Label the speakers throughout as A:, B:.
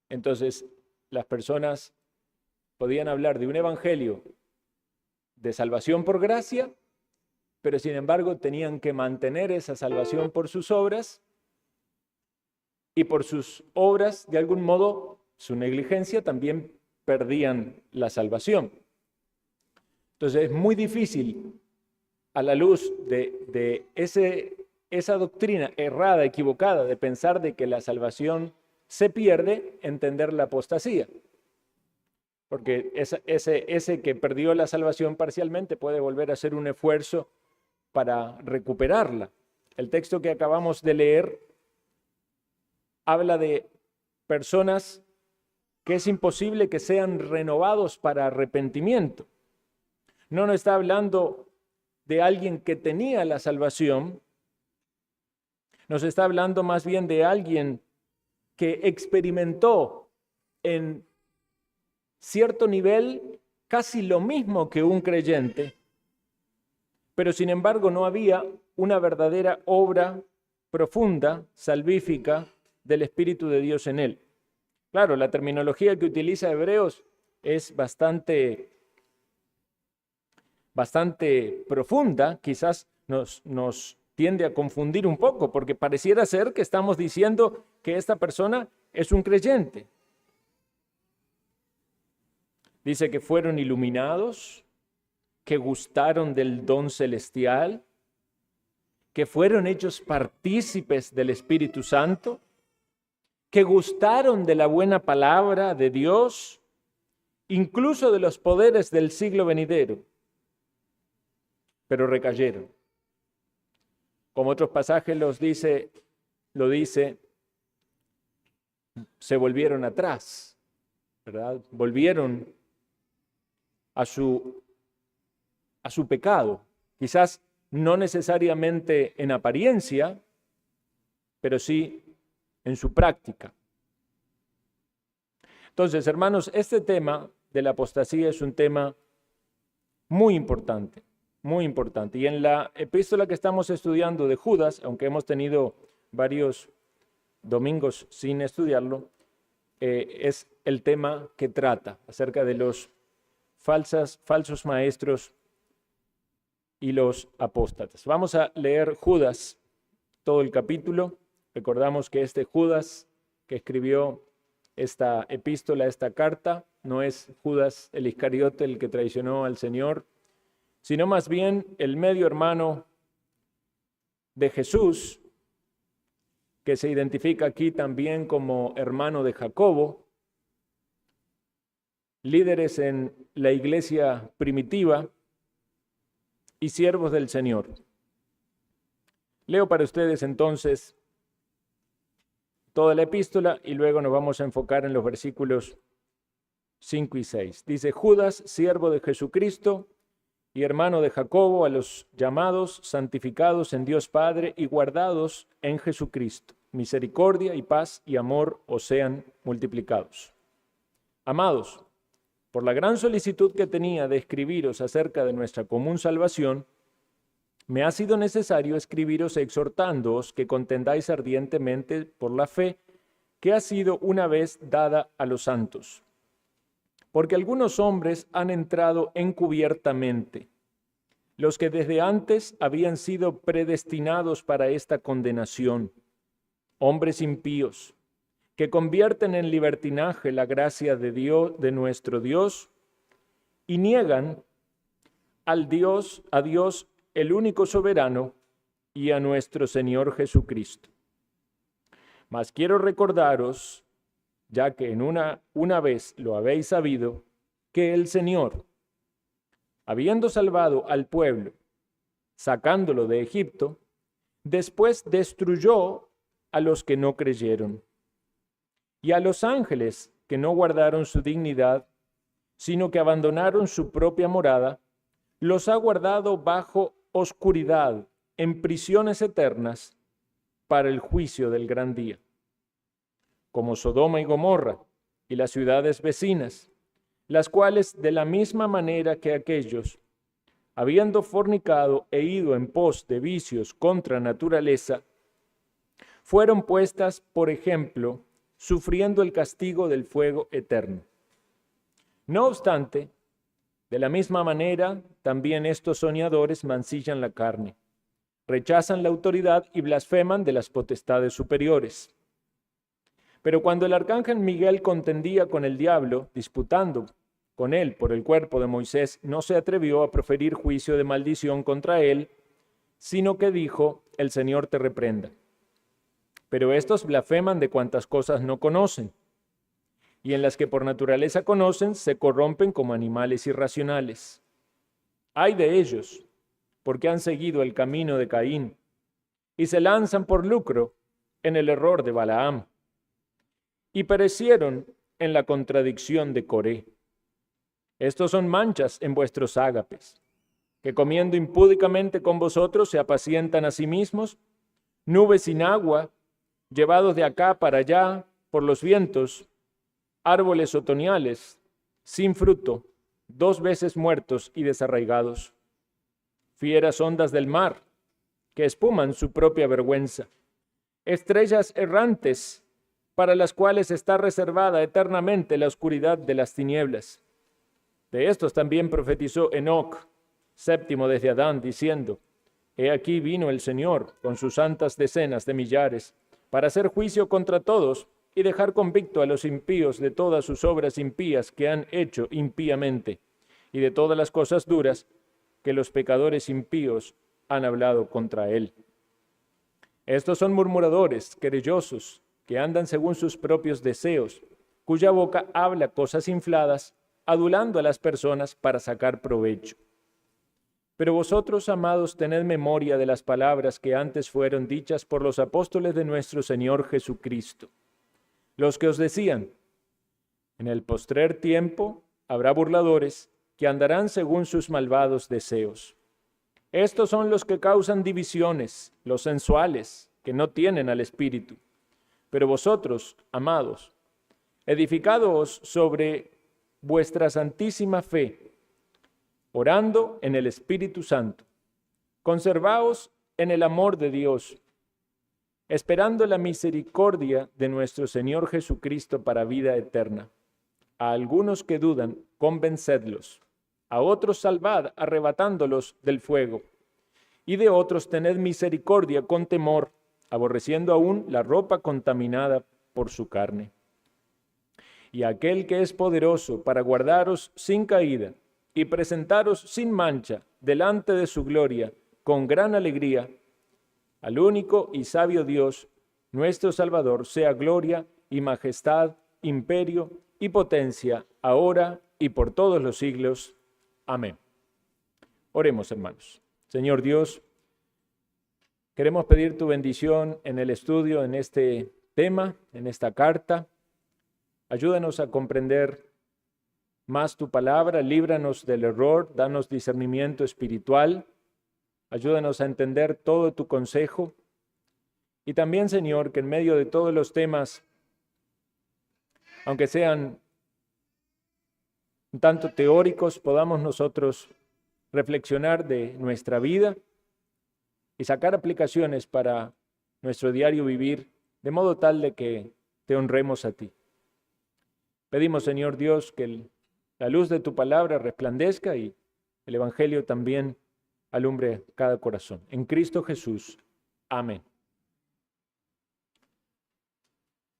A: Entonces, las personas podían hablar de un evangelio de salvación por gracia, pero sin embargo tenían que mantener esa salvación por sus obras, y por sus obras, de algún modo, su negligencia, también perdían la salvación. Entonces es muy difícil, a la luz de esa doctrina errada, equivocada, de pensar de que la salvación se pierde, entender la apostasía. Porque ese que perdió la salvación parcialmente puede volver a hacer un esfuerzo para recuperarla. El texto que acabamos de leer habla de personas que es imposible que sean renovados para arrepentimiento. No nos está hablando de alguien que tenía la salvación, nos está hablando más bien de alguien que experimentó en cierto nivel casi lo mismo que un creyente, pero sin embargo no había una verdadera obra profunda, salvífica, del Espíritu de Dios en él. Claro, la terminología que utiliza Hebreos es bastante profunda, quizás nos tiende a confundir un poco, porque pareciera ser que estamos diciendo que esta persona es un creyente. Dice que fueron iluminados, que gustaron del don celestial, que fueron hechos partícipes del Espíritu Santo, que gustaron de la buena palabra de Dios, incluso de los poderes del siglo venidero, pero recayeron. Como otros pasajes lo dice, se volvieron atrás, ¿verdad? Volvieron a su pecado, quizás no necesariamente en apariencia, pero sí en su práctica. Entonces, hermanos, este tema de la apostasía es un tema muy importante, muy importante. Y en la epístola que estamos estudiando de Judas, aunque hemos tenido varios domingos sin estudiarlo, es el tema que trata acerca de los falsos maestros y los apóstatas. Vamos a leer Judas, todo el capítulo. Recordamos que este Judas que escribió esta epístola, esta carta, no es Judas el Iscariote el que traicionó al Señor, sino más bien el medio hermano de Jesús, que se identifica aquí también como hermano de Jacobo, líderes en la iglesia primitiva y siervos del Señor. Leo para ustedes entonces toda la epístola y luego nos vamos a enfocar en los versículos 5 y 6. Dice: Judas, siervo de Jesucristo y hermano de Jacobo, a los llamados, santificados en Dios Padre y guardados en Jesucristo. Misericordia y paz y amor os sean multiplicados. Amados, por la gran solicitud que tenía de escribiros acerca de nuestra común salvación, me ha sido necesario escribiros exhortándoos que contendáis ardientemente por la fe que ha sido una vez dada a los santos. Porque algunos hombres han entrado encubiertamente, los que desde antes habían sido predestinados para esta condenación, hombres impíos, que convierten en libertinaje la gracia de Dios, de nuestro Dios, y niegan a Dios, el único soberano, y a nuestro Señor Jesucristo. Mas quiero recordaros, ya que en una vez lo habéis sabido, que el Señor, habiendo salvado al pueblo, sacándolo de Egipto, después destruyó a los que no creyeron, y a los ángeles que no guardaron su dignidad, sino que abandonaron su propia morada, los ha guardado bajo oscuridad, en prisiones eternas, para el juicio del gran día. Como Sodoma y Gomorra y las ciudades vecinas, las cuales de la misma manera que aquellos, habiendo fornicado e ido en pos de vicios contra naturaleza, fueron puestas por ejemplo sufriendo el castigo del fuego eterno. No obstante, de la misma manera, también estos soñadores mancillan la carne, rechazan la autoridad y blasfeman de las potestades superiores. Pero cuando el arcángel Miguel contendía con el diablo, disputando con él por el cuerpo de Moisés, no se atrevió a proferir juicio de maldición contra él, sino que dijo: el Señor te reprenda. Pero estos blasfeman de cuantas cosas no conocen, y en las que por naturaleza conocen, se corrompen como animales irracionales. Ay de ellos, porque han seguido el camino de Caín, y se lanzan por lucro en el error de Balaam, y perecieron en la contradicción de Coré. Estos son manchas en vuestros ágapes, que comiendo impúdicamente con vosotros se apacientan a sí mismos, nubes sin agua, llevados de acá para allá por los vientos, árboles otoñales, sin fruto, 2 veces muertos y desarraigados, fieras ondas del mar, que espuman su propia vergüenza, estrellas errantes, para las cuales está reservada eternamente la oscuridad de las tinieblas. De estos también profetizó Enoc, séptimo desde Adán, diciendo: He aquí vino el Señor con sus santas decenas de millares, para hacer juicio contra todos y dejar convicto a los impíos de todas sus obras impías que han hecho impíamente, y de todas las cosas duras que los pecadores impíos han hablado contra él. Estos son murmuradores, querellosos, que andan según sus propios deseos, cuya boca habla cosas infladas, adulando a las personas para sacar provecho. Pero vosotros, amados, tened memoria de las palabras que antes fueron dichas por los apóstoles de nuestro Señor Jesucristo, los que os decían: en el postrer tiempo habrá burladores que andarán según sus malvados deseos. Estos son los que causan divisiones, los sensuales, que no tienen al Espíritu. Pero vosotros, amados, edificadoos sobre vuestra santísima fe, orando en el Espíritu Santo. Conservaos en el amor de Dios, esperando la misericordia de nuestro Señor Jesucristo para vida eterna. A algunos que dudan, convencedlos; a otros salvad, arrebatándolos del fuego; y de otros tened misericordia con temor, aborreciendo aún la ropa contaminada por su carne. Y aquel que es poderoso para guardaros sin caída y presentaros sin mancha delante de su gloria con gran alegría, al único y sabio Dios, nuestro Salvador, sea gloria y majestad, imperio y potencia, ahora y por todos los siglos. Amén. Oremos, hermanos. Señor Dios, queremos pedir tu bendición en el estudio, en este tema, en esta carta. Ayúdanos a comprender más tu palabra, líbranos del error, danos discernimiento espiritual, ayúdanos a entender todo tu consejo. Y también, Señor, que en medio de todos los temas, aunque sean un tanto teóricos, podamos nosotros reflexionar de nuestra vida y sacar aplicaciones para nuestro diario vivir, de modo tal de que te honremos a ti. Pedimos, Señor Dios, que la luz de tu palabra resplandezca y el Evangelio también alumbre cada corazón. En Cristo Jesús. Amén.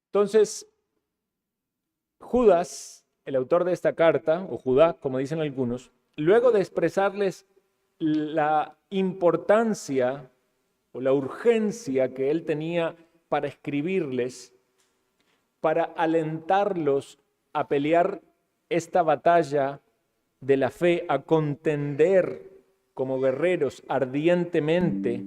A: Entonces, Judas, el autor de esta carta, o Judá, como dicen algunos, luego de expresarles la importancia o la urgencia que él tenía para escribirles, para alentarlos a pelear esta batalla de la fe, a contender como guerreros ardientemente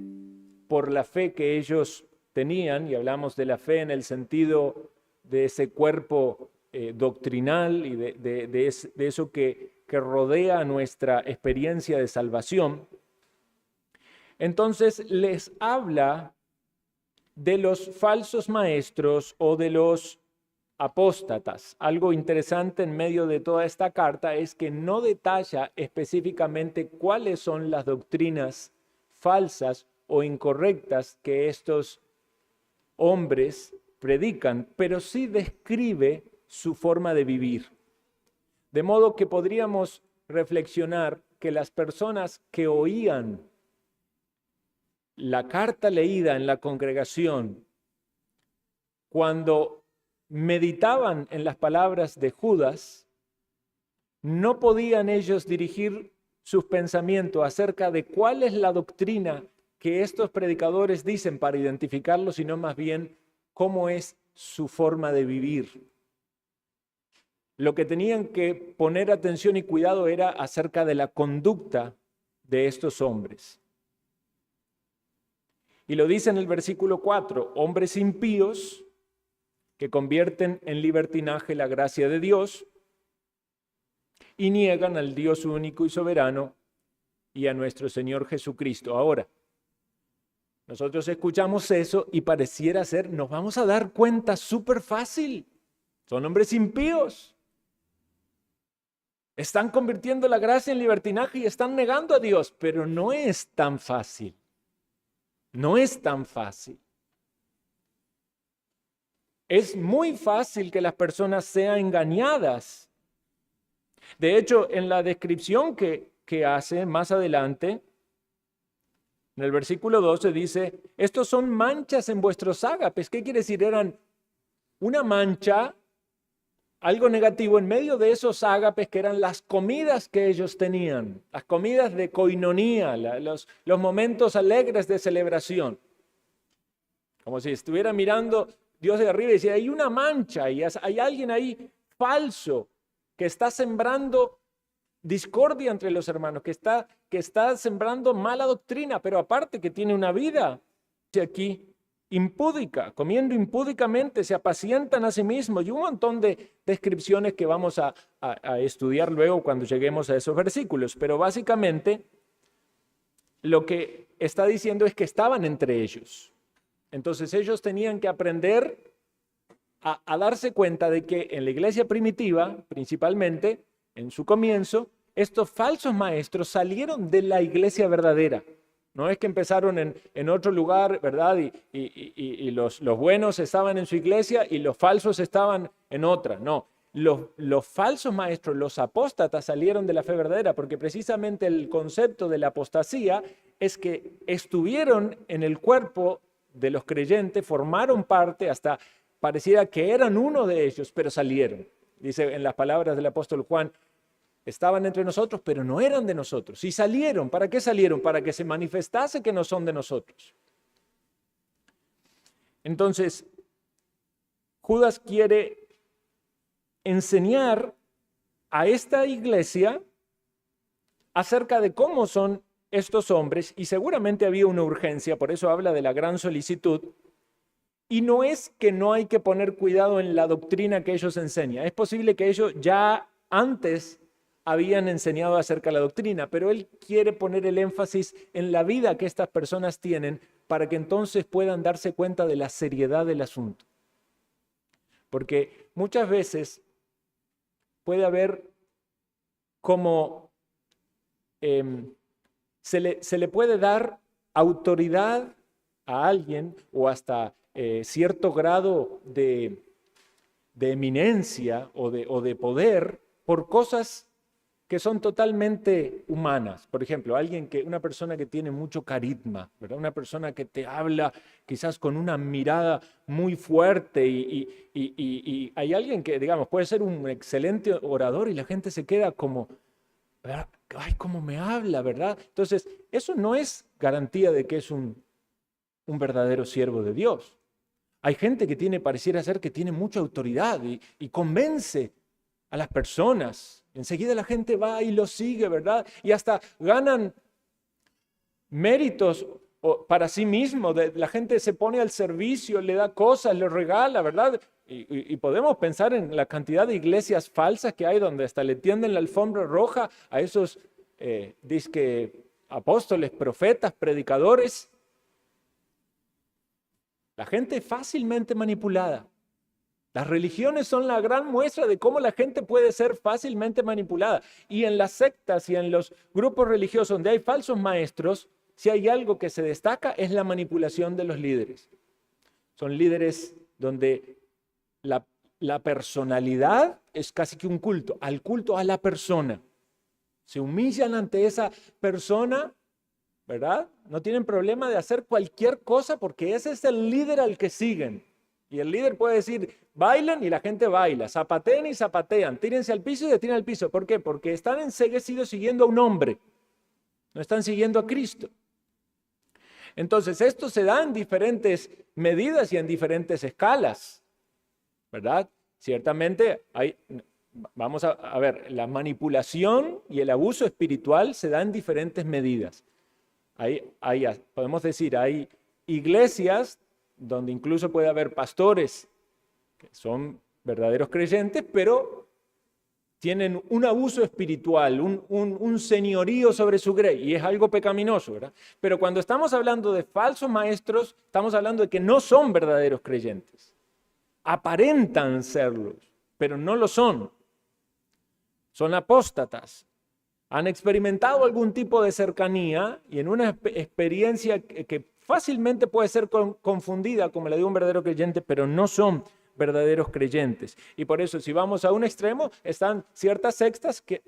A: por la fe que ellos tenían, y hablamos de la fe en el sentido de ese cuerpo doctrinal y de eso que rodea nuestra experiencia de salvación. Entonces les habla de los falsos maestros o de los apóstatas. Algo interesante en medio de toda esta carta es que no detalla específicamente cuáles son las doctrinas falsas o incorrectas que estos hombres predican, pero sí describe su forma de vivir. De modo que podríamos reflexionar que las personas que oían la carta leída en la congregación, cuando meditaban en las palabras de Judas, no podían ellos dirigir sus pensamientos acerca de cuál es la doctrina que estos predicadores dicen para identificarlo, sino más bien cómo es su forma de vivir. Lo que tenían que poner atención y cuidado era acerca de la conducta de estos hombres. Y lo dice en el versículo 4, hombres impíos que convierten en libertinaje la gracia de Dios y niegan al Dios único y soberano y a nuestro Señor Jesucristo. Ahora, nosotros escuchamos eso y pareciera ser, nos vamos a dar cuenta súper fácil. Son hombres impíos. Están convirtiendo la gracia en libertinaje y están negando a Dios, pero no es tan fácil. No es tan fácil. Es muy fácil que las personas sean engañadas. De hecho, en la descripción que hace más adelante, en el versículo 12 dice, estos son manchas en vuestros ágapes. ¿Qué quiere decir? Eran una mancha, algo negativo en medio de esos ágapes que eran las comidas que ellos tenían, las comidas de coinonía, los momentos alegres de celebración. Como si estuviera mirando Dios de arriba y decía, hay una mancha y hay alguien ahí falso que está sembrando discordia entre los hermanos, que está sembrando mala doctrina, pero aparte que tiene una vida aquí impúdica, comiendo impúdicamente, se apacientan a sí mismos y un montón de descripciones que vamos a estudiar luego cuando lleguemos a esos versículos. Pero básicamente lo que está diciendo es que estaban entre ellos. Entonces ellos tenían que aprender a darse cuenta de que en la iglesia primitiva, principalmente, en su comienzo, estos falsos maestros salieron de la iglesia verdadera. No es que empezaron en otro lugar, ¿verdad? Y los buenos estaban en su iglesia y los falsos estaban en otra. No, los falsos maestros, los apóstatas salieron de la fe verdadera porque precisamente el concepto de la apostasía es que estuvieron en el cuerpo de los creyentes, formaron parte, hasta pareciera que eran uno de ellos, pero salieron. Dice en las palabras del apóstol Juan, estaban entre nosotros, pero no eran de nosotros. Y salieron. ¿Para qué salieron? Para que se manifestase que no son de nosotros. Entonces, Judas quiere enseñar a esta iglesia acerca de cómo son estos hombres, y seguramente había una urgencia, por eso habla de la gran solicitud. Y no es que no hay que poner cuidado en la doctrina que ellos enseñan. Es posible que ellos ya antes habían enseñado acerca de la doctrina, pero él quiere poner el énfasis en la vida que estas personas tienen para que entonces puedan darse cuenta de la seriedad del asunto. Porque muchas veces puede haber como se le puede dar autoridad a alguien o hasta cierto grado de eminencia o de poder por cosas que son totalmente humanas. Por ejemplo, una persona que tiene mucho carisma, ¿verdad? Una persona que te habla quizás con una mirada muy fuerte y hay alguien que, digamos, puede ser un excelente orador y la gente se queda como, ¿verdad? Ay, cómo me habla, ¿verdad? Entonces, eso no es garantía de que es un verdadero siervo de Dios. Hay gente que pareciera ser que tiene mucha autoridad y convence a las personas. Enseguida la gente va y lo sigue, ¿verdad? Y hasta ganan méritos para sí mismo. La gente se pone al servicio, le da cosas, le regala, ¿verdad? Y podemos pensar en la cantidad de iglesias falsas que hay donde hasta le tienden la alfombra roja a esos disque apóstoles, profetas, predicadores. La gente es fácilmente manipulada. Las religiones son la gran muestra de cómo la gente puede ser fácilmente manipulada. Y en las sectas y en los grupos religiosos donde hay falsos maestros, si hay algo que se destaca es la manipulación de los líderes. Son líderes donde la personalidad es casi que un culto, al culto a la persona. Se humillan ante esa persona, ¿verdad? No tienen problema de hacer cualquier cosa porque ese es el líder al que siguen. Y el líder puede decir, bailen y la gente baila, zapateen y zapatean, tírense al piso y detienen al piso. ¿Por qué? Porque están enceguecidos siguiendo a un hombre, no están siguiendo a Cristo. Entonces, esto se da en diferentes medidas y en diferentes escalas, ¿verdad? Ciertamente vamos a ver, la manipulación y el abuso espiritual se da en diferentes medidas. Podemos decir, hay iglesias donde incluso puede haber pastores que son verdaderos creyentes, pero tienen un abuso espiritual, un señorío sobre su grey, y es algo pecaminoso, ¿verdad? Pero cuando estamos hablando de falsos maestros, estamos hablando de que no son verdaderos creyentes. Aparentan serlos, pero no lo son. Son apóstatas. Han experimentado algún tipo de cercanía y en una experiencia que fácilmente puede ser confundida como la de un verdadero creyente, pero no son verdaderos creyentes. Y por eso, si vamos a un extremo, están ciertas sectas que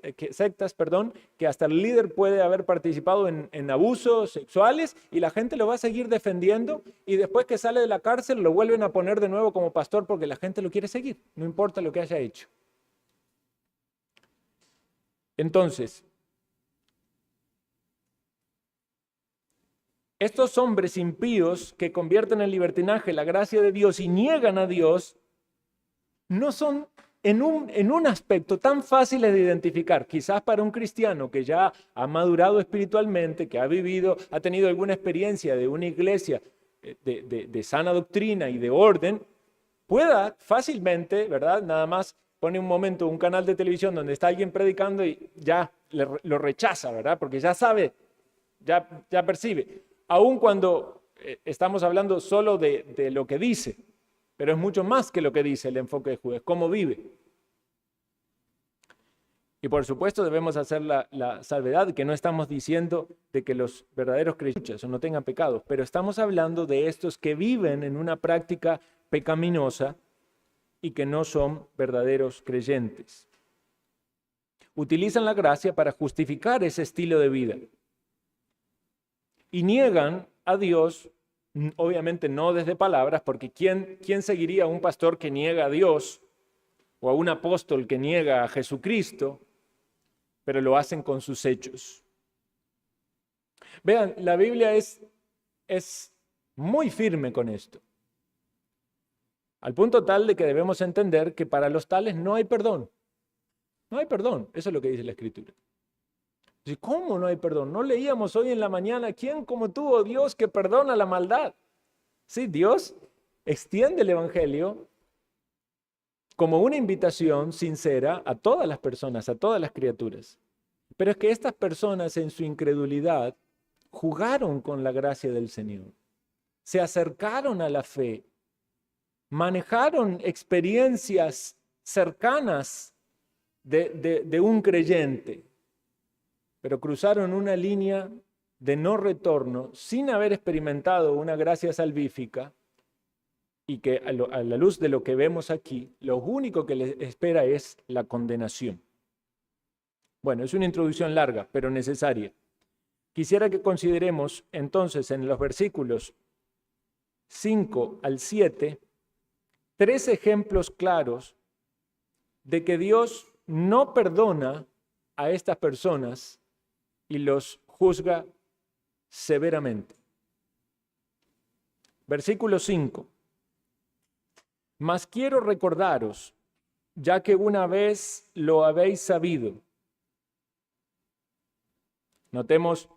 A: hasta el líder puede haber participado en abusos sexuales y la gente lo va a seguir defendiendo y después que sale de la cárcel lo vuelven a poner de nuevo como pastor porque la gente lo quiere seguir, no importa lo que haya hecho. Entonces, estos hombres impíos que convierten en libertinaje la gracia de Dios y niegan a Dios, no son en un aspecto tan fáciles de identificar. Quizás para un cristiano que ya ha madurado espiritualmente, que ha vivido, ha tenido alguna experiencia de una iglesia de sana doctrina y de orden, pueda fácilmente, ¿verdad? Nada más pone un momento un canal de televisión donde está alguien predicando y ya lo rechaza, ¿verdad? Porque ya sabe, ya percibe. Aun cuando estamos hablando solo de lo que dice, pero es mucho más que lo que dice el enfoque de Judas, cómo vive. Y por supuesto debemos hacer la salvedad que no estamos diciendo de que los verdaderos creyentes no tengan pecados, pero estamos hablando de estos que viven en una práctica pecaminosa y que no son verdaderos creyentes. Utilizan la gracia para justificar ese estilo de vida. Y niegan a Dios, obviamente no desde palabras, porque ¿quién seguiría a un pastor que niega a Dios o a un apóstol que niega a Jesucristo? Pero lo hacen con sus hechos. Vean, la Biblia es muy firme con esto, al punto tal de que debemos entender que para los tales no hay perdón. No hay perdón, eso es lo que dice la Escritura. ¿Cómo no hay perdón? ¿No leíamos hoy en la mañana quién como tú, oh Dios, que perdona la maldad? Sí, Dios extiende el Evangelio como una invitación sincera a todas las personas, a todas las criaturas. Pero es que estas personas en su incredulidad jugaron con la gracia del Señor, se acercaron a la fe, manejaron experiencias cercanas de un creyente, pero cruzaron una línea de no retorno sin haber experimentado una gracia salvífica y que a la luz de lo que vemos aquí, lo único que les espera es la condenación. Bueno, es una introducción larga, pero necesaria. Quisiera que consideremos entonces en los versículos 5 al 7 3 ejemplos claros de que Dios no perdona a estas personas y los juzga severamente. Versículo 5. Mas quiero recordaros, ya que una vez lo habéis sabido. Notemos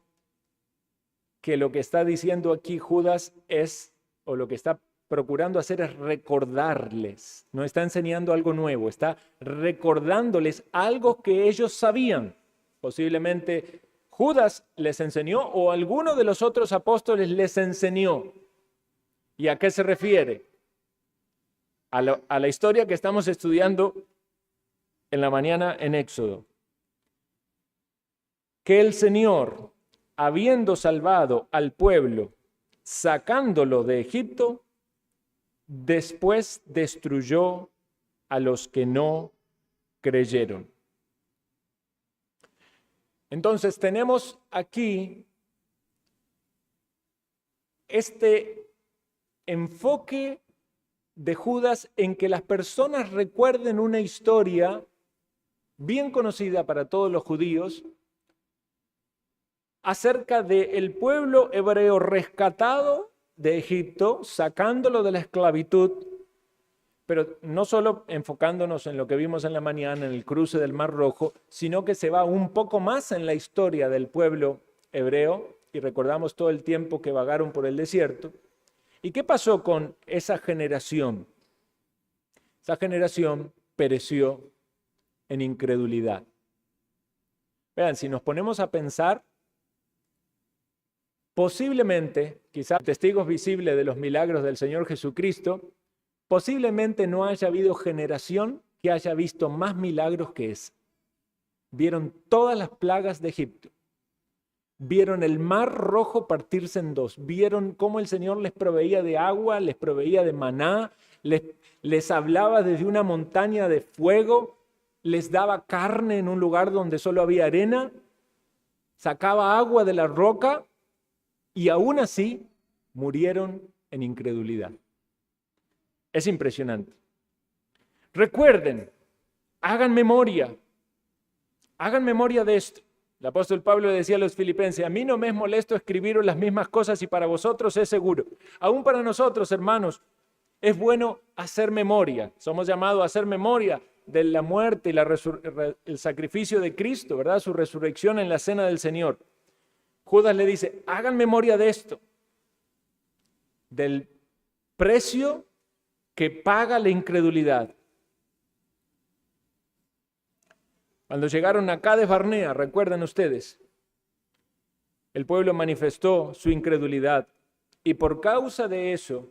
A: que lo que está diciendo aquí Judas o lo que está procurando hacer es recordarles. No está enseñando algo nuevo, está recordándoles algo que ellos sabían. Posiblemente Judas les enseñó o alguno de los otros apóstoles les enseñó. ¿Y a qué se refiere? A la historia que estamos estudiando en la mañana en Éxodo. Que el Señor, habiendo salvado al pueblo, sacándolo de Egipto, después destruyó a los que no creyeron. Entonces tenemos aquí este enfoque de Judas en que las personas recuerden una historia bien conocida para todos los judíos acerca del pueblo hebreo rescatado de Egipto, sacándolo de la esclavitud, pero no solo enfocándonos en lo que vimos en la mañana, en el cruce del Mar Rojo, sino que se va un poco más en la historia del pueblo hebreo, y recordamos todo el tiempo que vagaron por el desierto. ¿Y qué pasó con esa generación? Esa generación pereció en incredulidad. Vean, si nos ponemos a pensar, posiblemente, quizás testigos visibles de los milagros del Señor Jesucristo, posiblemente no haya habido generación que haya visto más milagros que esa. Vieron todas las plagas de Egipto. Vieron el Mar Rojo partirse en dos. Vieron cómo el Señor les proveía de agua, les proveía de maná, les hablaba desde una montaña de fuego, les daba carne en un lugar donde solo había arena, sacaba agua de la roca y aún así murieron en incredulidad. Es impresionante. Recuerden, hagan memoria de esto. El apóstol Pablo decía a los filipenses: a mí no me es molesto escribiros las mismas cosas y para vosotros es seguro. Aún para nosotros, hermanos, es bueno hacer memoria. Somos llamados a hacer memoria de la muerte y el sacrificio de Cristo, ¿verdad? Su resurrección en la cena del Señor. Judas le dice: hagan memoria de esto, del precio que paga la incredulidad. Cuando llegaron a Cades Barnea, recuerdan ustedes, el pueblo manifestó su incredulidad y por causa de eso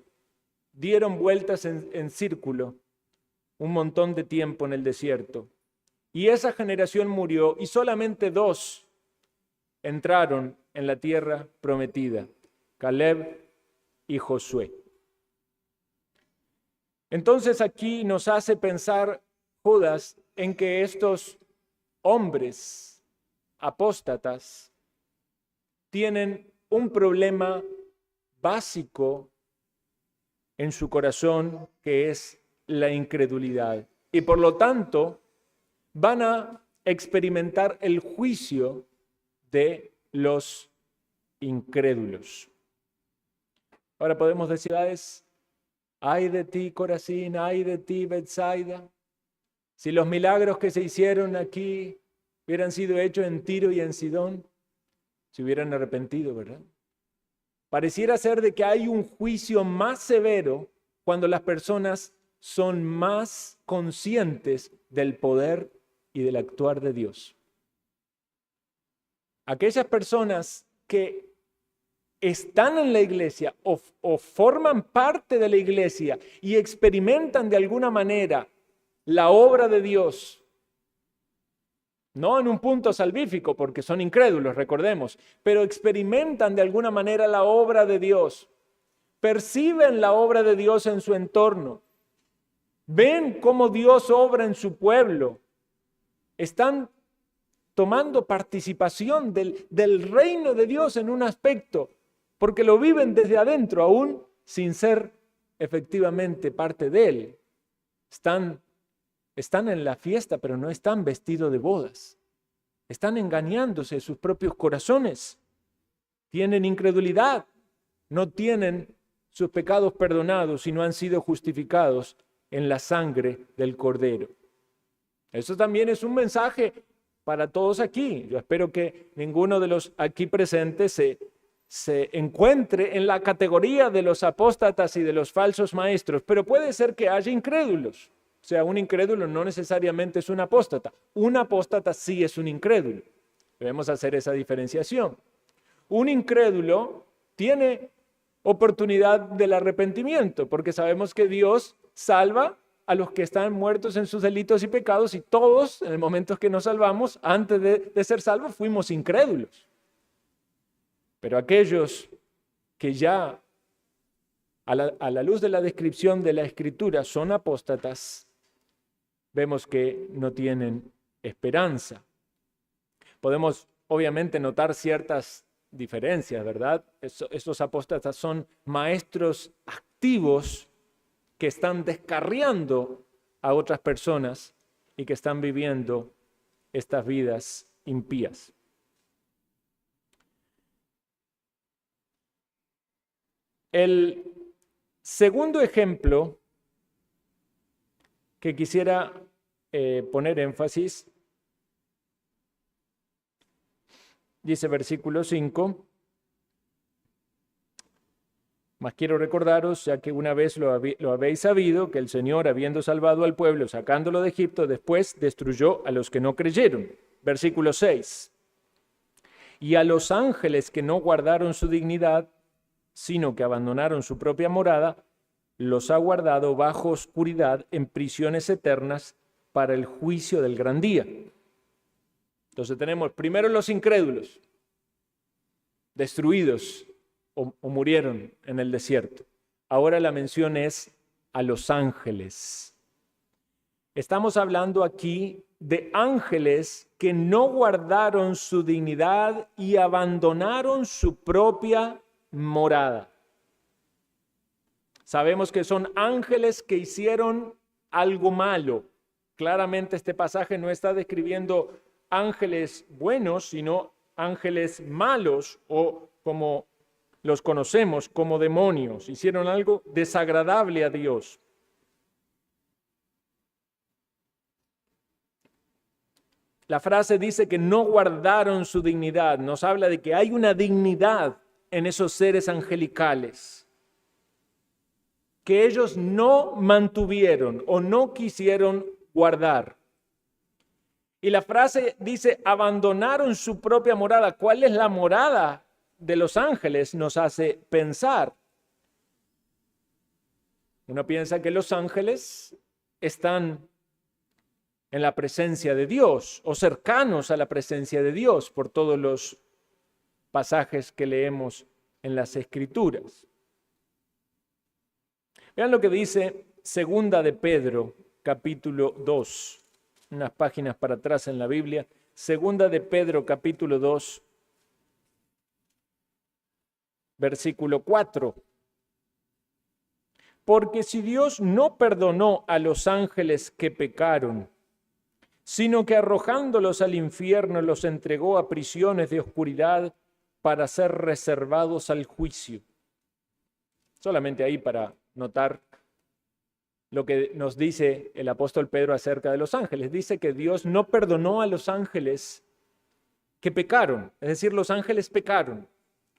A: dieron vueltas en círculo un montón de tiempo en el desierto. Y esa generación murió y solamente 2 entraron en la tierra prometida: Caleb y Josué. Entonces aquí nos hace pensar Judas en que estos hombres apóstatas tienen un problema básico en su corazón, que es la incredulidad. Y por lo tanto, van a experimentar el juicio de los incrédulos. Ahora podemos decir: ay de ti, Corazín, ay de ti, Betsaida. Si los milagros que se hicieron aquí hubieran sido hechos en Tiro y en Sidón, se hubieran arrepentido, ¿verdad? Pareciera ser de que hay un juicio más severo cuando las personas son más conscientes del poder y del actuar de Dios. Aquellas personas que están en la iglesia o forman parte de la iglesia y experimentan de alguna manera la obra de Dios, no en un punto salvífico porque son incrédulos, recordemos, pero experimentan de alguna manera la obra de Dios, perciben la obra de Dios en su entorno, ven cómo Dios obra en su pueblo, están tomando participación del reino de Dios en un aspecto, porque lo viven desde adentro, aún sin ser efectivamente parte de él. Están en la fiesta, pero no están vestidos de bodas. Están engañándose sus propios corazones. Tienen incredulidad, no tienen sus pecados perdonados y no han sido justificados en la sangre del Cordero. Eso también es un mensaje para todos aquí. Yo espero que ninguno de los aquí presentes se encuentre en la categoría de los apóstatas y de los falsos maestros, pero puede ser que haya incrédulos. O sea, un incrédulo no necesariamente es un apóstata. Un apóstata sí es un incrédulo. Debemos hacer esa diferenciación. Un incrédulo tiene oportunidad del arrepentimiento, porque sabemos que Dios salva a los que están muertos en sus delitos y pecados, y todos, en el momento que nos salvamos, antes de ser salvos, fuimos incrédulos. Pero aquellos que ya a la luz de la descripción de la Escritura, son apóstatas, vemos que no tienen esperanza. Podemos obviamente notar ciertas diferencias, ¿verdad? Estos apóstatas son maestros activos que están descarriando a otras personas y que están viviendo estas vidas impías. El segundo ejemplo que quisiera poner énfasis, dice versículo 5, mas quiero recordaros, ya que una vez lo habéis sabido, que el Señor, habiendo salvado al pueblo, sacándolo de Egipto, después destruyó a los que no creyeron. Versículo 6, y a los ángeles que no guardaron su dignidad, sino que abandonaron su propia morada, los ha guardado bajo oscuridad en prisiones eternas para el juicio del gran día. Entonces tenemos primero los incrédulos, destruidos o murieron en el desierto. Ahora la mención es a los ángeles. Estamos hablando aquí de ángeles que no guardaron su dignidad y abandonaron su propia morada. Sabemos que son ángeles que hicieron algo malo. Claramente este pasaje no está describiendo ángeles buenos, sino ángeles malos, o como los conocemos, como demonios. Hicieron algo desagradable a Dios. La frase dice que no guardaron su dignidad. Nos habla de que hay una dignidad en esos seres angelicales que ellos no mantuvieron o no quisieron guardar. Y la frase dice, abandonaron su propia morada. ¿Cuál es la morada de los ángeles? Nos hace pensar. Uno piensa que los ángeles están en la presencia de Dios o cercanos a la presencia de Dios por todos los pasajes que leemos en las Escrituras. Vean lo que dice Segunda de Pedro, capítulo 2, unas páginas para atrás en la Biblia. Segunda de Pedro, capítulo 2, versículo 4. Porque si Dios no perdonó a los ángeles que pecaron, sino que arrojándolos al infierno los entregó a prisiones de oscuridad para ser reservados al juicio. Solamente ahí para notar lo que nos dice el apóstol Pedro acerca de los ángeles. Dice que Dios no perdonó a los ángeles que pecaron, es decir, los ángeles pecaron.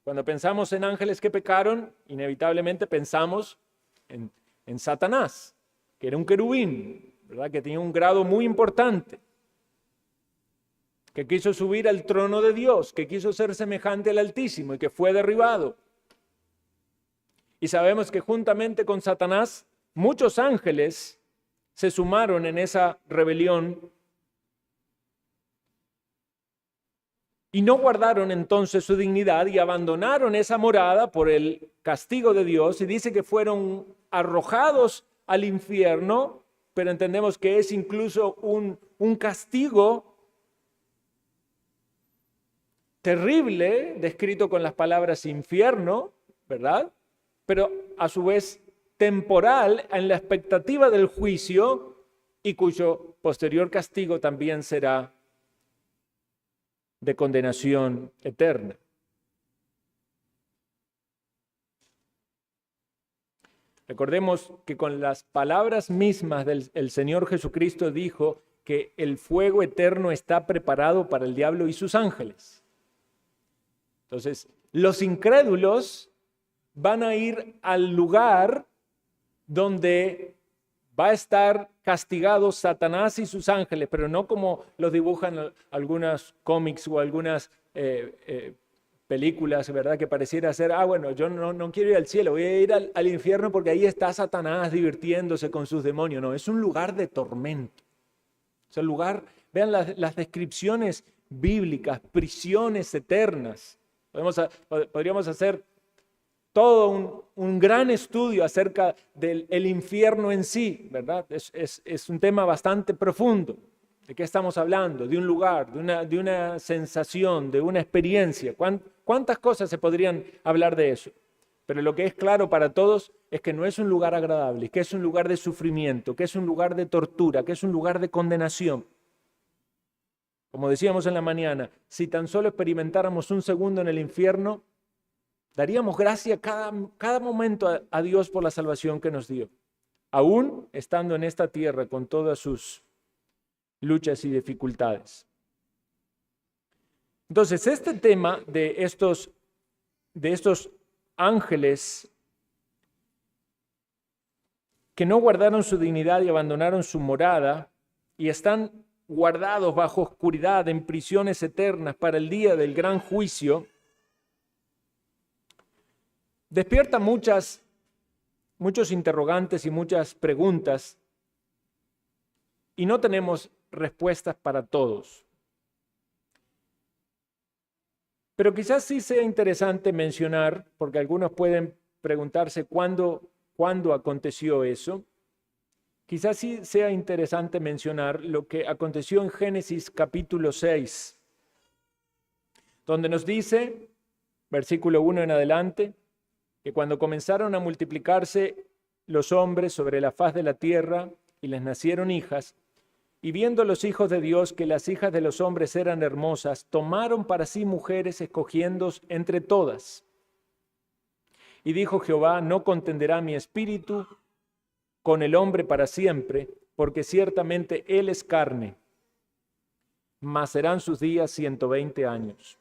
A: Cuando pensamos en ángeles que pecaron, inevitablemente pensamos en Satanás, que era un querubín, ¿verdad? Que tenía un grado muy importante, que quiso subir al trono de Dios, que quiso ser semejante al Altísimo y que fue derribado. Y sabemos que juntamente con Satanás, muchos ángeles se sumaron en esa rebelión y no guardaron entonces su dignidad y abandonaron esa morada por el castigo de Dios, y dice que fueron arrojados al infierno, pero entendemos que es incluso un castigo terrible, descrito con las palabras infierno, ¿verdad? Pero a su vez temporal en la expectativa del juicio, y cuyo posterior castigo también será de condenación eterna. Recordemos que con las palabras mismas del Señor Jesucristo dijo que el fuego eterno está preparado para el diablo y sus ángeles. Entonces, los incrédulos van a ir al lugar donde va a estar castigado Satanás y sus ángeles, pero no como los dibujan algunos cómics o algunas películas, ¿verdad? Que pareciera ser, bueno, yo no quiero ir al cielo, voy a ir al infierno porque ahí está Satanás divirtiéndose con sus demonios. No, es un lugar de tormento. Es un lugar, vean las descripciones bíblicas, prisiones eternas. Podríamos hacer todo un gran estudio acerca del infierno en sí, ¿verdad? Es un tema bastante profundo. ¿De qué estamos hablando? De un lugar, de una sensación, de una experiencia. ¿Cuántas cosas se podrían hablar de eso? Pero lo que es claro para todos es que no es un lugar agradable, que es un lugar de sufrimiento, que es un lugar de tortura, que es un lugar de condenación. Como decíamos en la mañana, si tan solo experimentáramos un segundo en el infierno, daríamos gracias cada momento a Dios por la salvación que nos dio, aún estando en esta tierra con todas sus luchas y dificultades. Entonces, este tema de estos ángeles que no guardaron su dignidad y abandonaron su morada y están guardados bajo oscuridad en prisiones eternas para el día del gran juicio, despierta muchos interrogantes y muchas preguntas, y no tenemos respuestas para todos. Pero quizás sí sea interesante mencionar, porque algunos pueden preguntarse cuándo aconteció eso. Quizás sí sea interesante mencionar lo que aconteció en Génesis capítulo 6, donde nos dice, versículo 1 en adelante, que cuando comenzaron a multiplicarse los hombres sobre la faz de la tierra y les nacieron hijas, y viendo los hijos de Dios que las hijas de los hombres eran hermosas, tomaron para sí mujeres escogiendo entre todas. Y dijo Jehová, no contenderá mi espíritu con el hombre para siempre, porque ciertamente él es carne, mas serán sus días 120 años.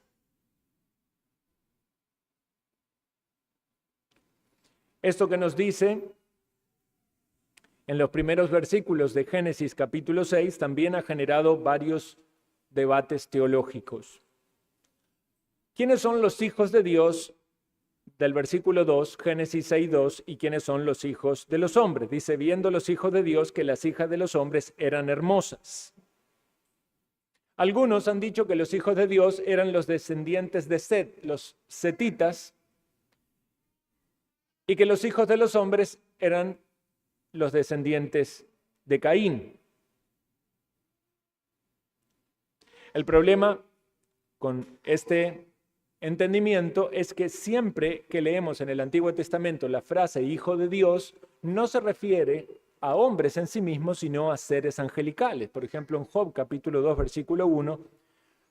A: Esto que nos dice en los primeros versículos de Génesis capítulo 6 también ha generado varios debates teológicos. ¿Quiénes son los hijos de Dios del versículo 2, Génesis 6:2, y quiénes son los hijos de los hombres? Dice, viendo los hijos de Dios que las hijas de los hombres eran hermosas. Algunos han dicho que los hijos de Dios eran los descendientes de Set, los setitas, y que los hijos de los hombres eran los descendientes de Caín. El problema con este entendimiento es que siempre que leemos en el Antiguo Testamento la frase hijo de Dios, no se refiere a hombres en sí mismos, sino a seres angelicales. Por ejemplo, en Job capítulo 2, versículo 1,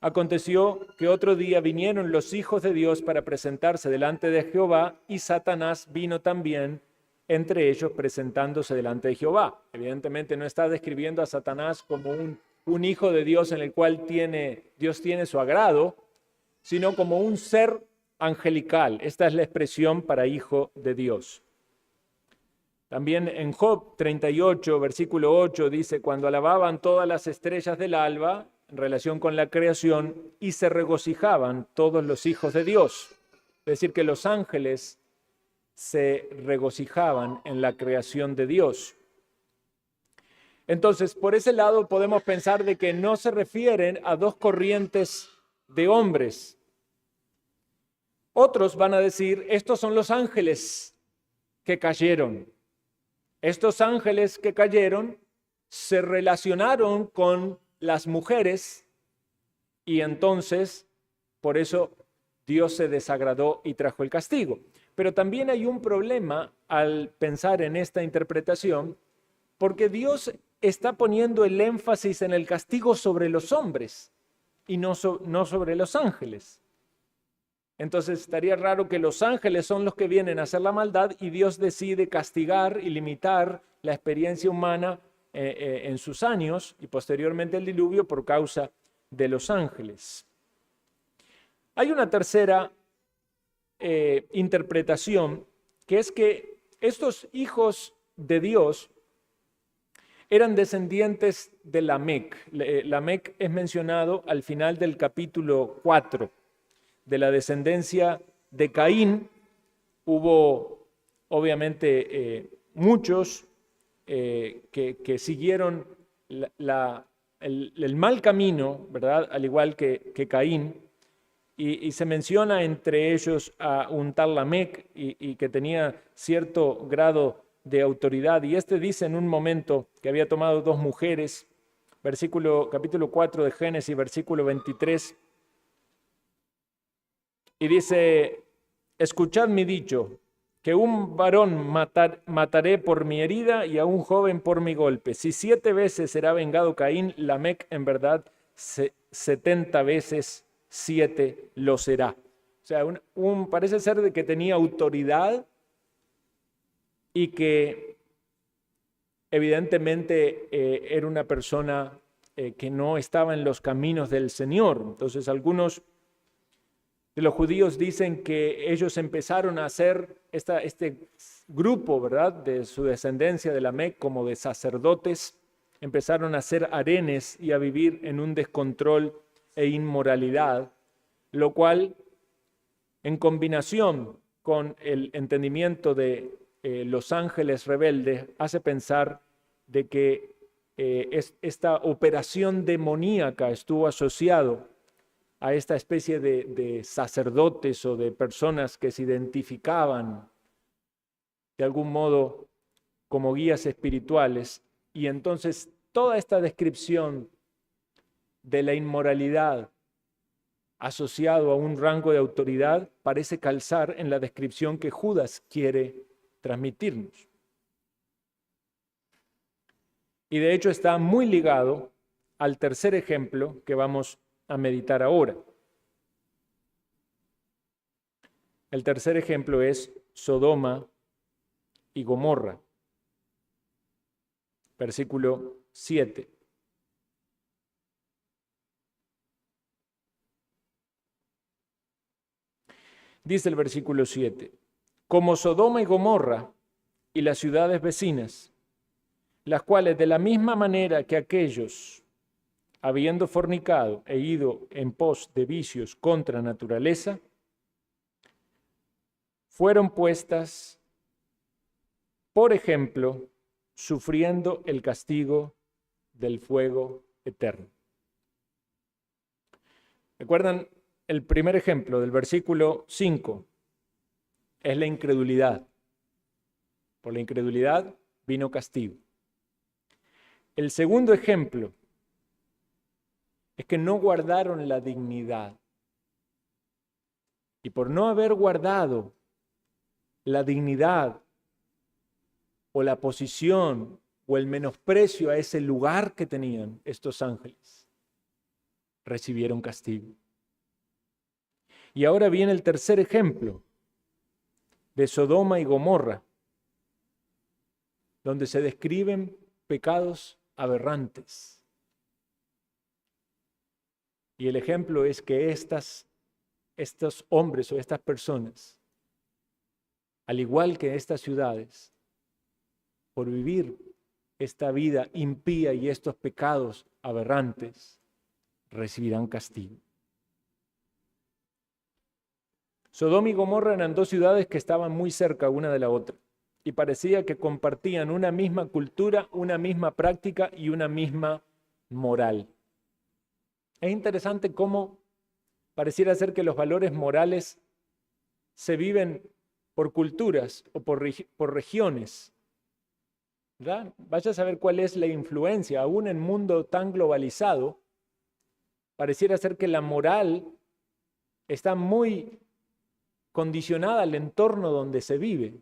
A: aconteció que otro día vinieron los hijos de Dios para presentarse delante de Jehová, y Satanás vino también entre ellos presentándose delante de Jehová. Evidentemente no está describiendo a Satanás como un hijo de Dios en el cual Dios tiene su agrado, sino como un ser angelical. Esta es la expresión para hijo de Dios. También en Job 38, versículo 8, dice, cuando alababan todas las estrellas del alba, en relación con la creación, y se regocijaban todos los hijos de Dios. Es decir, que los ángeles se regocijaban en la creación de Dios. Entonces, por ese lado podemos pensar de que no se refieren a dos corrientes de hombres. Otros van a decir, estos son los ángeles que cayeron. Estos ángeles que cayeron se relacionaron con las mujeres y entonces, por eso, Dios se desagradó y trajo el castigo. Pero también hay un problema al pensar en esta interpretación, porque Dios está poniendo el énfasis en el castigo sobre los hombres y no sobre los ángeles. Entonces estaría raro que los ángeles son los que vienen a hacer la maldad y Dios decide castigar y limitar la experiencia humana en sus años y posteriormente el diluvio por causa de los ángeles. Hay una tercera interpretación, que es que estos hijos de Dios eran descendientes de Lamec. Lamec es mencionado al final del capítulo 4. De la descendencia de Caín hubo obviamente muchos que siguieron el mal camino, ¿verdad? Al igual que Caín. y se menciona entre ellos a un tal Lamec y que tenía cierto grado de autoridad. Y este dice en un momento que había tomado 2 mujeres, capítulo 4 de Génesis, versículo 23, y dice: escuchad mi dicho, que un varón mataré por mi herida y a un joven por mi golpe. Si 7 veces será vengado Caín, Lamec en verdad 70 veces 7 lo será. O sea, parece ser de que tenía autoridad y que evidentemente era una persona que no estaba en los caminos del Señor. Entonces algunos de los judíos dicen que ellos empezaron a hacer este grupo, ¿verdad?, de su descendencia de Lamec, como de sacerdotes, empezaron a hacer harenes y a vivir en un descontrol e inmoralidad, lo cual, en combinación con el entendimiento de los ángeles rebeldes, hace pensar de que esta operación demoníaca estuvo asociado a esta especie de sacerdotes o de personas que se identificaban de algún modo como guías espirituales. Y entonces toda esta descripción de la inmoralidad asociado a un rango de autoridad parece calzar en la descripción que Judas quiere transmitirnos. Y de hecho está muy ligado al tercer ejemplo que vamos a meditar ahora. El tercer ejemplo es Sodoma y Gomorra. Versículo 7. Dice el versículo 7: como Sodoma y Gomorra y las ciudades vecinas, las cuales de la misma manera que aquellos, habiendo fornicado e ido en pos de vicios contra naturaleza, fueron puestas, por ejemplo, sufriendo el castigo del fuego eterno. ¿Recuerdan? El primer ejemplo del versículo 5 es la incredulidad. Por la incredulidad vino castigo. El segundo ejemplo es que no guardaron la dignidad. Y por no haber guardado la dignidad o la posición o el menosprecio a ese lugar que tenían estos ángeles, recibieron castigo. Y ahora viene el tercer ejemplo de Sodoma y Gomorra, donde se describen pecados aberrantes. Y el ejemplo es que estos hombres o estas personas, al igual que estas ciudades, por vivir esta vida impía y estos pecados aberrantes, recibirán castigo. Sodoma y Gomorra eran 2 ciudades que estaban muy cerca una de la otra y parecía que compartían una misma cultura, una misma práctica y una misma moral. Es interesante cómo pareciera ser que los valores morales se viven por culturas o por regiones, ¿verdad? Vaya a saber cuál es la influencia, aún en un mundo tan globalizado, pareciera ser que la moral está muy condicionada al entorno donde se vive.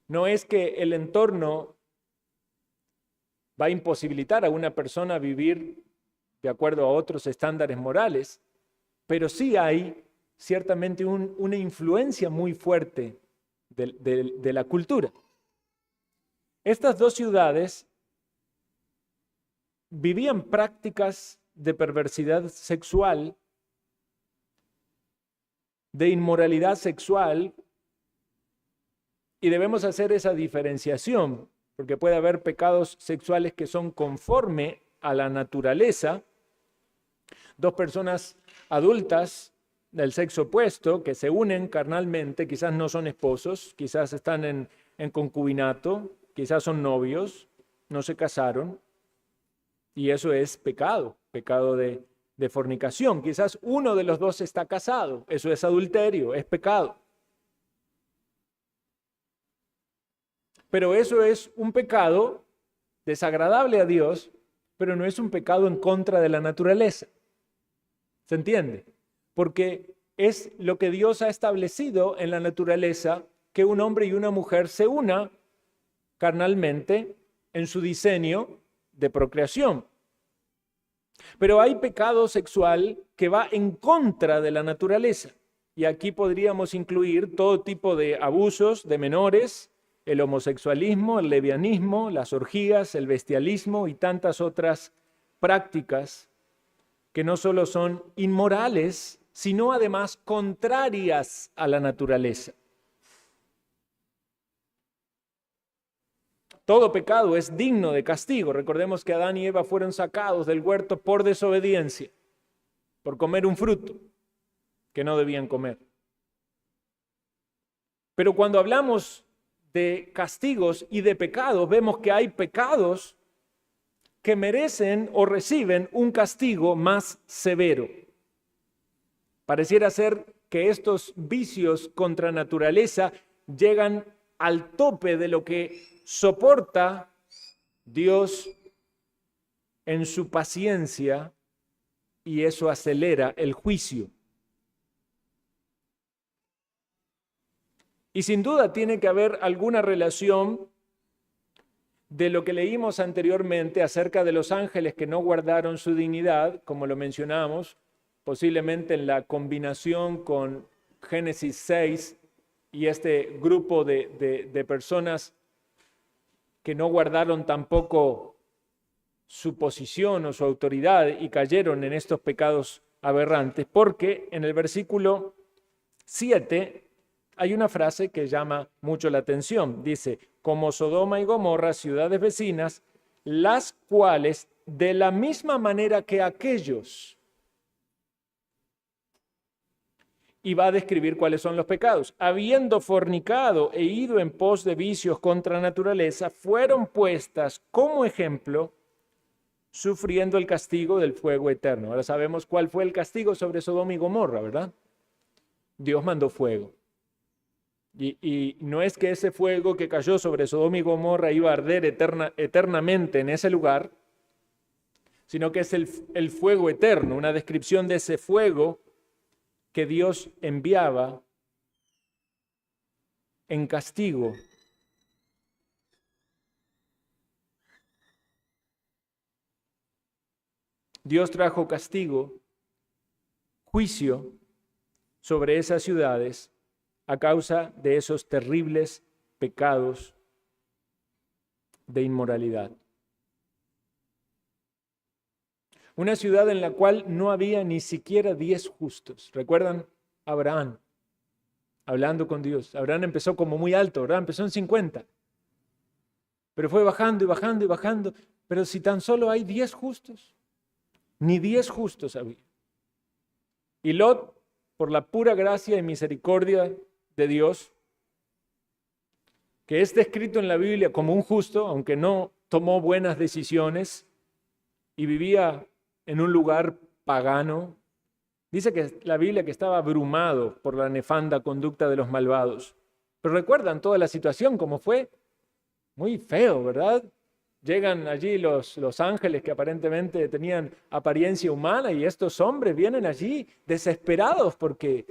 A: No es que el entorno va a imposibilitar a una persona vivir de acuerdo a otros estándares morales, pero sí hay ciertamente una influencia muy fuerte de la cultura. Estas 2 ciudades vivían prácticas de perversidad sexual, de inmoralidad sexual, y debemos hacer esa diferenciación, porque puede haber pecados sexuales que son conforme a la naturaleza. 2 personas adultas del sexo opuesto que se unen carnalmente, quizás no son esposos, quizás están en concubinato, quizás son novios, no se casaron, y eso es pecado de de fornicación. Quizás uno de los dos está casado. Eso es adulterio, es pecado. Pero eso es un pecado desagradable a Dios, pero no es un pecado en contra de la naturaleza. ¿Se entiende? Porque es lo que Dios ha establecido en la naturaleza, que un hombre y una mujer se unan carnalmente en su diseño de procreación. Pero hay pecado sexual que va en contra de la naturaleza. Y aquí podríamos incluir todo tipo de abusos de menores, el homosexualismo, el lesbianismo, las orgías, el bestialismo y tantas otras prácticas que no solo son inmorales, sino además contrarias a la naturaleza. Todo pecado es digno de castigo. Recordemos que Adán y Eva fueron sacados del huerto por desobediencia, por comer un fruto que no debían comer. Pero cuando hablamos de castigos y de pecados, vemos que hay pecados que merecen o reciben un castigo más severo. Pareciera ser que estos vicios contra naturaleza llegan al tope de lo que soporta Dios en su paciencia, y eso acelera el juicio. Y sin duda tiene que haber alguna relación de lo que leímos anteriormente acerca de los ángeles que no guardaron su dignidad, como lo mencionamos, posiblemente en la combinación con Génesis 6 y este grupo de personas que no guardaron tampoco su posición o su autoridad y cayeron en estos pecados aberrantes, porque en el versículo 7 hay una frase que llama mucho la atención. Dice, como Sodoma y Gomorra, ciudades vecinas, las cuales de la misma manera que aquellos. Y va a describir cuáles son los pecados. Habiendo fornicado e ido en pos de vicios contra naturaleza, fueron puestas como ejemplo, sufriendo el castigo del fuego eterno. Ahora sabemos cuál fue el castigo sobre Sodoma y Gomorra, ¿verdad? Dios mandó fuego. Y no es que ese fuego que cayó sobre Sodoma y Gomorra iba a arder eternamente en ese lugar, sino que es el fuego eterno, una descripción de ese fuego que Dios enviaba en castigo. Dios trajo castigo, juicio sobre esas ciudades a causa de esos terribles pecados de inmoralidad. Una ciudad en la cual no había ni siquiera 10 justos. ¿Recuerdan? Abraham, hablando con Dios. Abraham empezó como muy alto, ¿verdad? Empezó en 50. Pero fue bajando y bajando y bajando. Pero si tan solo hay 10 justos, ni 10 justos había. Y Lot, por la pura gracia y misericordia de Dios, que es descrito en la Biblia como un justo, aunque no tomó buenas decisiones y vivía en un lugar pagano. Dice que la Biblia que estaba abrumado por la nefanda conducta de los malvados. Pero recuerdan toda la situación, como fue muy feo, ¿verdad? Llegan allí los ángeles que aparentemente tenían apariencia humana y estos hombres vienen allí desesperados porque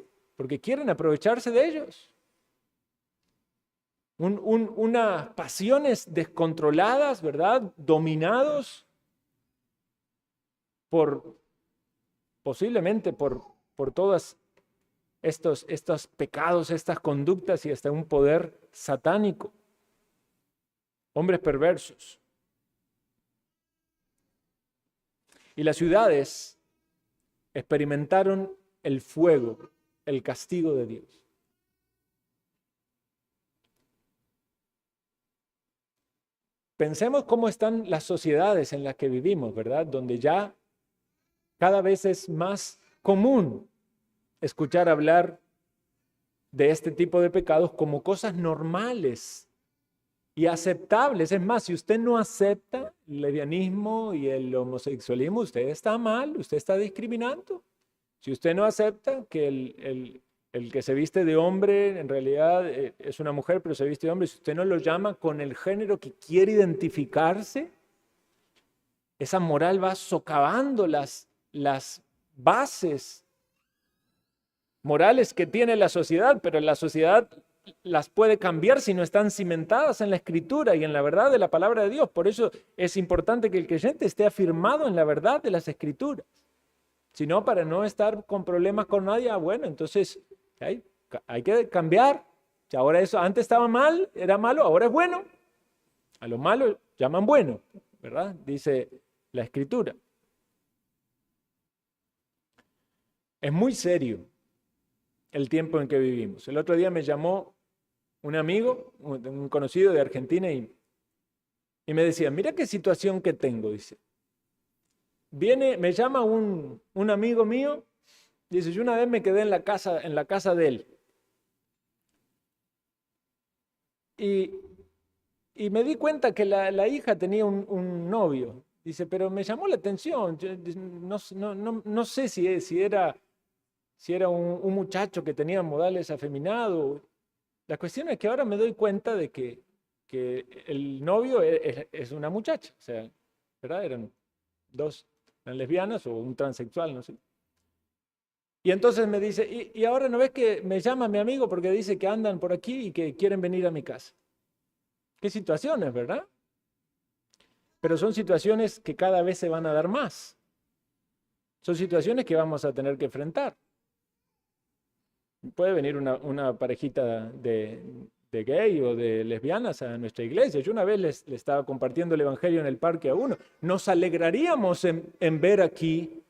A: quieren aprovecharse de ellos. Unas pasiones descontroladas, ¿verdad? Dominados posiblemente por todos estos pecados, estas conductas y hasta un poder satánico. Hombres perversos. Y las ciudades experimentaron el fuego, el castigo de Dios. Pensemos cómo están las sociedades en las que vivimos, ¿verdad? Donde ya cada vez es más común escuchar hablar de este tipo de pecados como cosas normales. y aceptables. Es más, si usted no acepta el lesbianismo y el homosexualismo, usted está mal, usted está discriminando. Si usted no acepta que el que se viste de hombre en realidad es una mujer, pero se viste de hombre, si usted no lo llama con el género que quiere identificarse, esa moral va socavando las bases morales que tiene la sociedad, pero la sociedad las puede cambiar si no están cimentadas en la Escritura y en la verdad de la palabra de Dios. Por eso es importante que el creyente esté afirmado en la verdad de las Escrituras. Si no, para no estar con problemas con nadie, bueno, entonces hay que cambiar. Si ahora eso antes estaba mal, era malo, ahora es bueno. A lo malo llaman bueno, ¿verdad? Dice la Escritura. Es muy serio el tiempo en que vivimos. El otro día me llamó un amigo, un conocido de Argentina, y me decía, mira qué situación que tengo, dice. Me llama un amigo mío, dice, yo una vez me quedé en la casa de él. Y me di cuenta que la hija tenía un novio. Dice, pero me llamó la atención. Yo no sé si era un muchacho que tenía modales afeminados. La cuestión es que ahora me doy cuenta de que el novio es una muchacha. O sea, ¿verdad? Eran lesbianas o un transexual, no sé. Y entonces me dice, y ahora no ves que me llama mi amigo porque dice que andan por aquí y que quieren venir a mi casa. Qué situaciones, ¿verdad? Pero son situaciones que cada vez se van a dar más. Son situaciones que vamos a tener que enfrentar. Puede venir una parejita de gay o de lesbianas a nuestra iglesia. Yo una vez les estaba compartiendo el evangelio en el parque a uno. Nos alegraríamos en ver aquí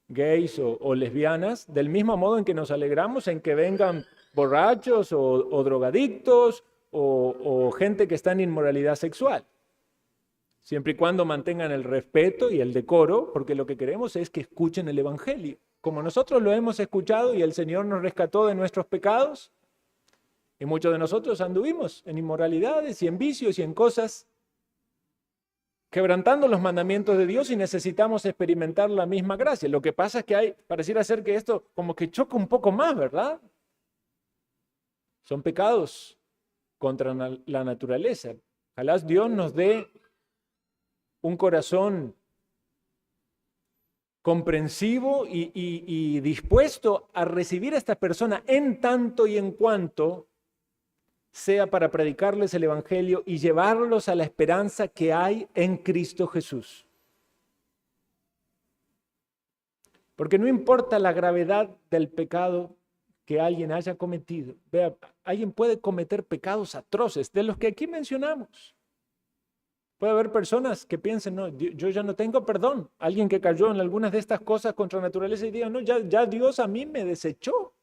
A: gays o lesbianas, del mismo modo en que nos alegramos en que vengan borrachos o drogadictos o gente que está en inmoralidad sexual. Siempre y cuando mantengan el respeto y el decoro, porque lo que queremos es que escuchen el evangelio. Como nosotros lo hemos escuchado y el Señor nos rescató de nuestros pecados, y muchos de nosotros anduvimos en inmoralidades y en vicios y en cosas, quebrantando los mandamientos de Dios, y necesitamos experimentar la misma gracia. Lo que pasa es que pareciera ser que esto como que choca un poco más, ¿verdad? Son pecados contra la naturaleza. Ojalá Dios nos dé un corazón comprensivo y dispuesto a recibir a esta persona en tanto y en cuanto sea para predicarles el evangelio y llevarlos a la esperanza que hay en Cristo Jesús. Porque no importa la gravedad del pecado que alguien haya cometido. Vea, alguien puede cometer pecados atroces, de los que aquí mencionamos. Puede haber personas que piensen, no, yo ya no tengo perdón. Alguien que cayó en algunas de estas cosas contra la naturaleza y diga, no, ya Dios a mí me desechó.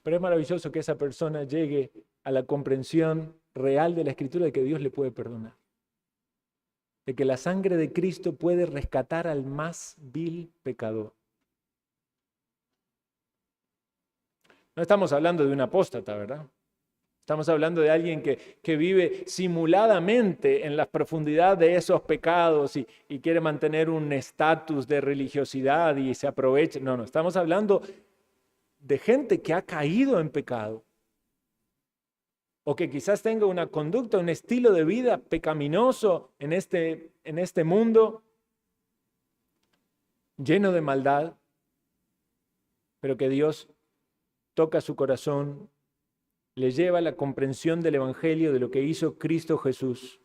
A: Pero es maravilloso que esa persona llegue a la comprensión real de la Escritura de que Dios le puede perdonar. De que la sangre de Cristo puede rescatar al más vil pecador. No estamos hablando de un apóstata, ¿verdad? Estamos hablando de alguien que vive simuladamente en las profundidades de esos pecados y quiere mantener un estatus de religiosidad y se aprovecha. No, estamos hablando de gente que ha caído en pecado o que quizás tenga una conducta, un estilo de vida pecaminoso en este mundo lleno de maldad, pero que Dios toca su corazón, le lleva a la comprensión del evangelio, de lo que hizo Cristo Jesús,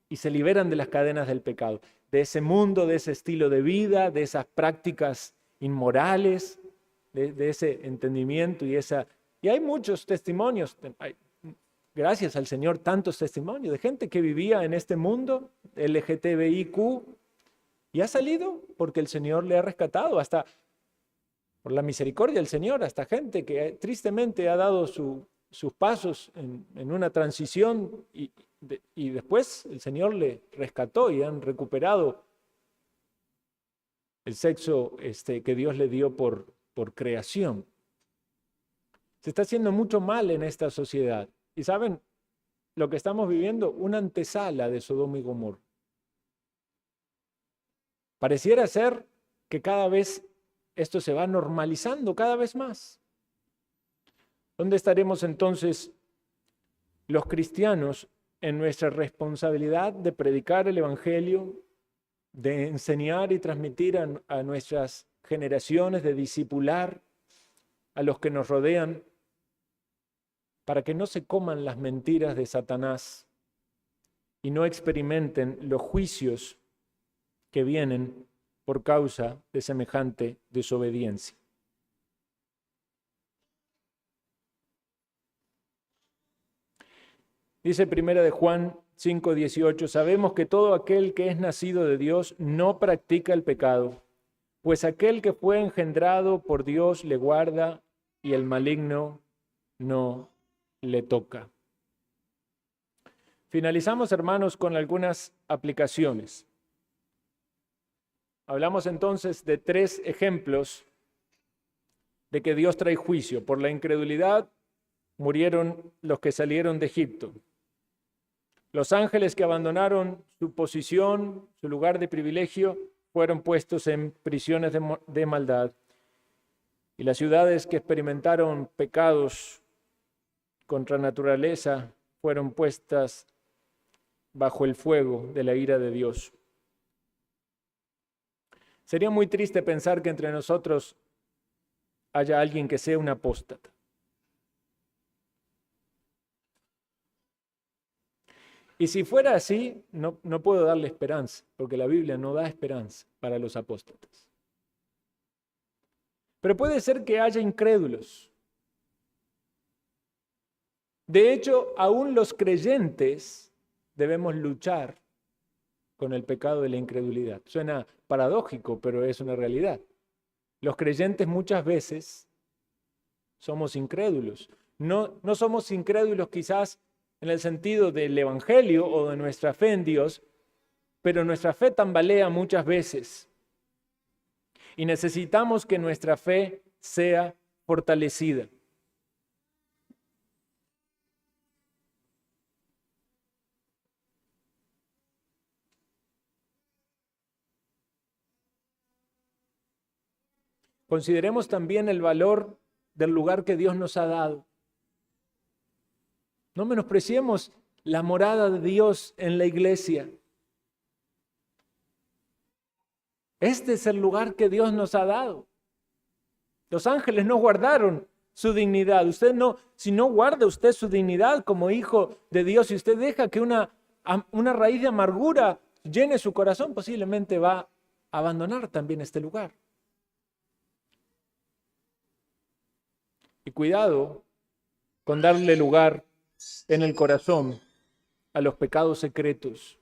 A: y se liberan de las cadenas del pecado, de ese mundo, de ese estilo de vida, de esas prácticas inmorales, de ese entendimiento y hay muchos testimonios, gracias al Señor, tantos testimonios de gente que vivía en este mundo LGTBIQ y ha salido porque el Señor le ha rescatado, hasta por la misericordia del Señor, hasta gente que tristemente ha dado sus pasos en una transición y después el Señor le rescató y han recuperado el sexo que Dios le dio por creación. Se está haciendo mucho mal en esta sociedad. Y ¿saben lo que estamos viviendo? Una antesala de Sodoma y Gomorra. Pareciera ser que cada vez esto se va normalizando cada vez más. ¿Dónde estaremos entonces los cristianos en nuestra responsabilidad de predicar el Evangelio, de enseñar y transmitir a nuestras generaciones, de discipular a los que nos rodean, para que no se coman las mentiras de Satanás y no experimenten los juicios que vienen por causa de semejante desobediencia? Dice 1 de Juan 5:18, sabemos que todo aquel que es nacido de Dios no practica el pecado, pues aquel que fue engendrado por Dios le guarda y el maligno no le toca. Finalizamos, hermanos, con algunas aplicaciones. Hablamos entonces de 3 ejemplos de que Dios trae juicio. Por la incredulidad murieron los que salieron de Egipto. Los ángeles que abandonaron su posición, su lugar de privilegio, fueron puestos en prisiones de maldad. Y las ciudades que experimentaron pecados contra naturaleza fueron puestas bajo el fuego de la ira de Dios. Sería muy triste pensar que entre nosotros haya alguien que sea un apóstata. Y si fuera así, no puedo darle esperanza, porque la Biblia no da esperanza para los apóstatas. Pero puede ser que haya incrédulos. De hecho, aún los creyentes debemos luchar con el pecado de la incredulidad. Suena paradójico, pero es una realidad. Los creyentes muchas veces somos incrédulos. No somos incrédulos quizás en el sentido del Evangelio o de nuestra fe en Dios, pero nuestra fe tambalea muchas veces. Y necesitamos que nuestra fe sea fortalecida. Consideremos también el valor del lugar que Dios nos ha dado. No menospreciemos la morada de Dios en la iglesia. Este es el lugar que Dios nos ha dado. Los ángeles no guardaron su dignidad. Si no guarda usted su dignidad como hijo de Dios, si usted deja que una raíz de amargura llene su corazón, posiblemente va a abandonar también este lugar. Y cuidado con darle lugar en el corazón a los pecados secretos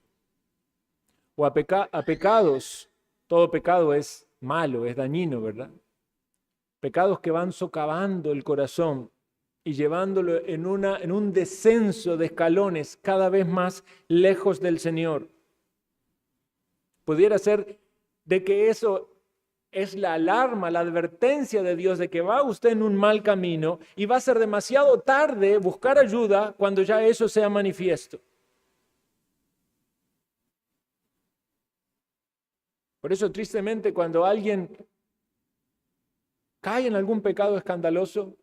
A: o a pecados. Todo pecado es malo, es dañino, ¿verdad? Pecados que van socavando el corazón y llevándolo en un descenso de escalones cada vez más lejos del Señor. Pudiera ser de que eso es la alarma, la advertencia de Dios de que va usted en un mal camino y va a ser demasiado tarde buscar ayuda cuando ya eso sea manifiesto. Por eso, tristemente, cuando alguien cae en algún pecado escandaloso,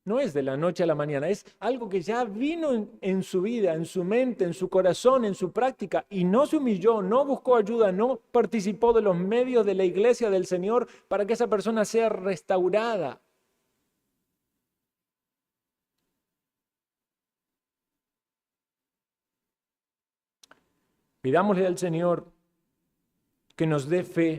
A: no es de la noche a la mañana, es algo que ya vino en su vida, en su mente, en su corazón, en su práctica, y no se humilló, no buscó ayuda, no participó de los medios de la iglesia del Señor para que esa persona sea restaurada. Pidámosle al Señor que nos dé fe